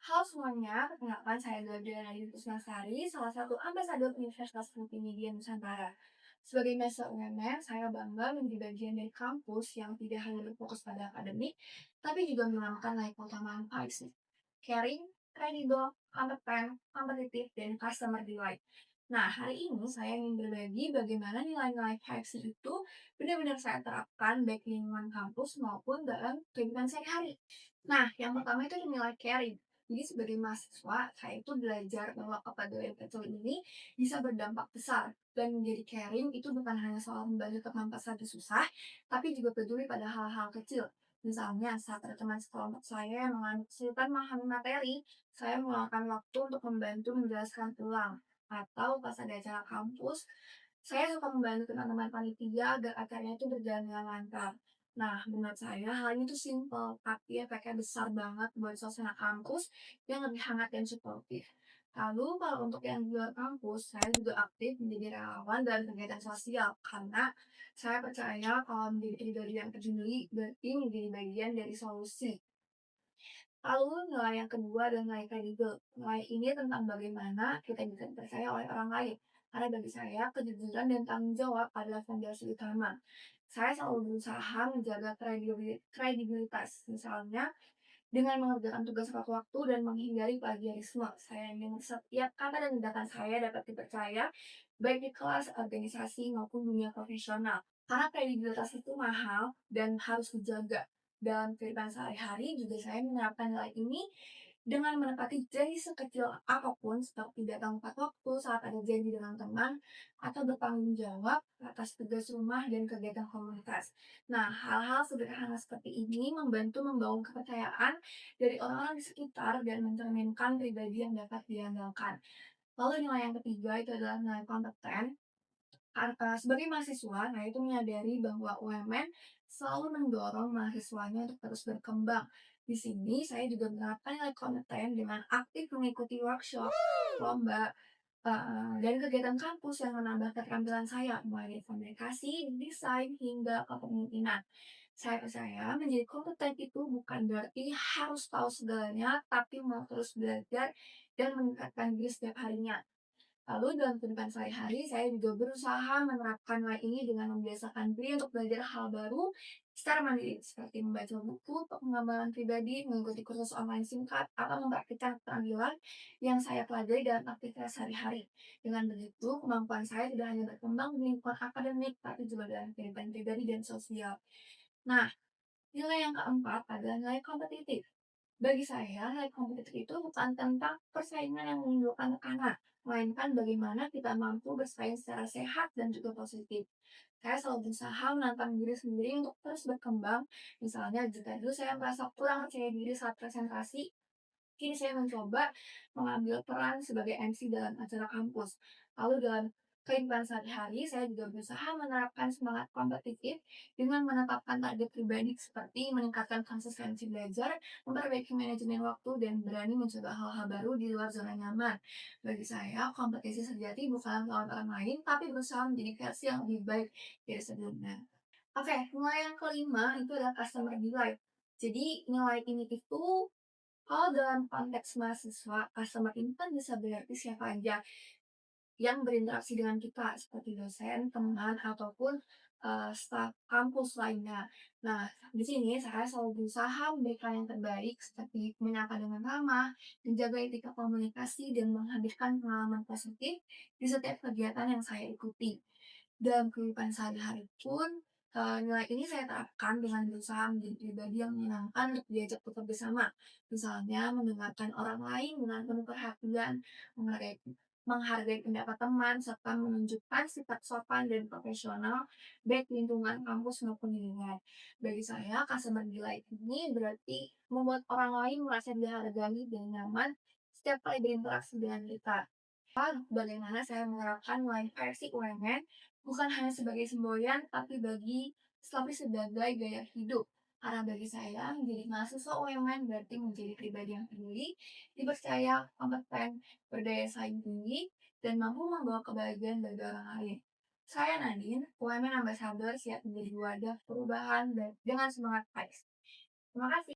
Halo semuanya, perkenalkan saya Gabriela Kusnasari, salah satu ambasador Universitas Multimedia Nusantara. Sebagai mahasiswa UNR, saya bangga menjadi bagian dari kampus yang tidak hanya berfokus pada akademik, tapi juga menanamkan nilai keutamaan 5C. Caring, credible, kompeten, kompetitif, dan customer delight. Nah, hari ini saya ingin berbagi bagaimana nilai-nilai 5C itu benar-benar saya terapkan baik di lingkungan kampus maupun dalam kehidupan sehari-hari. Nah, yang pertama itu nilai caring. Jadi sebagai mahasiswa, saya itu belajar bahwa kepedulian kecil ini bisa berdampak besar. Dan menjadi caring itu bukan hanya soal membantu teman pas lagi susah, tapi juga peduli pada hal-hal kecil. Misalnya, saat ada teman sekelompok saya yang mengalami kesulitan memahami materi, saya meluangkan waktu untuk membantu menjelaskan ulang. Atau pas ada acara kampus, saya suka membantu teman-teman panitia agar acaranya itu berjalan dengan lancar. Nah, menurut saya hal ini tuh simple, tapi efeknya besar banget buat suasana kampus yang lebih hangat dan suportif. Lalu kalau untuk yang di luar kampus, saya juga aktif menjadi relawan dan kegiatan sosial karena saya percaya kalau menjadi pribadi yang peduli berarti menjadi bagian dari solusi. Lalu nilai yang kedua adalah nilai kredibel. Nilai ini tentang bagaimana kita bisa dipercaya oleh orang lain. Karena bagi saya, kejujuran dan tanggung jawab adalah fondasi utama. Saya selalu berusaha menjaga kredibilitas. Misalnya, dengan mengerjakan tugas tepat waktu dan menghindari plagiarisme. Saya ingin setiap kata dan tindakan saya dapat dipercaya, baik di kelas, organisasi, maupun dunia profesional. Karena kredibilitas itu mahal dan harus dijaga. Dalam kehidupan sehari-hari juga saya menerapkan nilai ini dengan menepati janji sekecil apapun seperti datang tepat waktu saat ada janji dengan teman atau bertanggung jawab atas tugas rumah dan kegiatan komunitas. Nah, hal-hal sederhana seperti ini membantu membangun kepercayaan dari orang-orang di sekitar dan mencerminkan pribadi yang dapat diandalkan. Lalu nilai yang ketiga itu adalah nilai kompeten. Sebagai mahasiswa, nah itu menyadari bahwa UMN selalu mendorong mahasiswanya untuk terus berkembang. Di sini saya juga menerapkan nilai kompeten dengan aktif mengikuti workshop, lomba, dan kegiatan kampus yang menambah keterampilan saya, mulai dari komunikasi, desain, hingga kepemimpinan. Saya percaya menjadi kompeten itu bukan berarti harus tahu segalanya, tapi mau terus belajar dan meningkatkan diri setiap harinya. Lalu dalam kehidupan sehari-hari, saya juga berusaha menerapkan nilai ini dengan membiasakan diri untuk belajar hal baru secara mandiri, seperti membaca buku untuk pengembangan pribadi, mengikuti kursus online singkat, atau mempraktikkan keterampilan yang saya pelajari dalam aktivitas sehari-hari. Dengan begitu, kemampuan saya tidak hanya berkembang di lingkungan akademik, tapi juga dalam kehidupan pribadi dan sosial. Nah, nilai yang keempat adalah nilai kompetitif. Bagi saya, nilai kompetitif itu bukan tentang persaingan yang menimbulkan tekanan, melainkan bagaimana kita mampu bersaing secara sehat dan juga positif. Saya selalu berusaha menantang diri sendiri untuk terus berkembang. Misalnya, jika dulu saya merasa kurang percaya diri saat presentasi, kini saya mencoba mengambil peran sebagai MC dalam acara kampus. Lalu dalam kehidupan sehari-hari, saya juga berusaha menerapkan semangat kompetitif dengan menetapkan target pribadi seperti meningkatkan konsistensi belajar, memperbaiki manajemen waktu, dan berani mencoba hal-hal baru di luar zona nyaman. Bagi saya, kompetisi sejati bukan melawan orang lain, tapi berusaha menjadi versi yang lebih baik dari sebelumnya. Oke, nilai yang kelima itu adalah customer delight. Jadi nilai ini itu kalau dalam konteks mahasiswa, customer ini kan bisa berarti siapa aja yang berinteraksi dengan kita, seperti dosen, teman, ataupun staf kampus lainnya. Nah, di sini saya selalu berusaha memberikan yang terbaik, seperti menyapa dengan ramah, menjaga etika komunikasi, dan menghadirkan pengalaman positif di setiap kegiatan yang saya ikuti. Dalam kehidupan sehari-hari pun, nilai ini saya terapkan dengan berusaha menjadi pribadi yang menyenangkan untuk diajak bekerja sama. Misalnya mendengarkan orang lain dengan penuh perhatian, menghargai menghargai pendapat teman, serta menunjukkan sifat sopan dan profesional baik di lingkungan kampus maupun di luar. Bagi saya, customer delight ini berarti membuat orang lain merasa dihargai dan nyaman setiap kali berinteraksi dengan kita. Bagaimana saya menerapkan nilai versi UMN bukan hanya sebagai semboyan, tapi sebagai gaya hidup. Karena bagi saya, menjadi mahasiswa UMN berarti menjadi pribadi yang peduli, dipercaya, kompeten, berdaya saing tinggi, dan mampu membawa kebahagiaan bagi orang lain. Saya Nadine, UMN Ambassador siap menjadi wadah perubahan dan dengan semangat Pais. Terima kasih.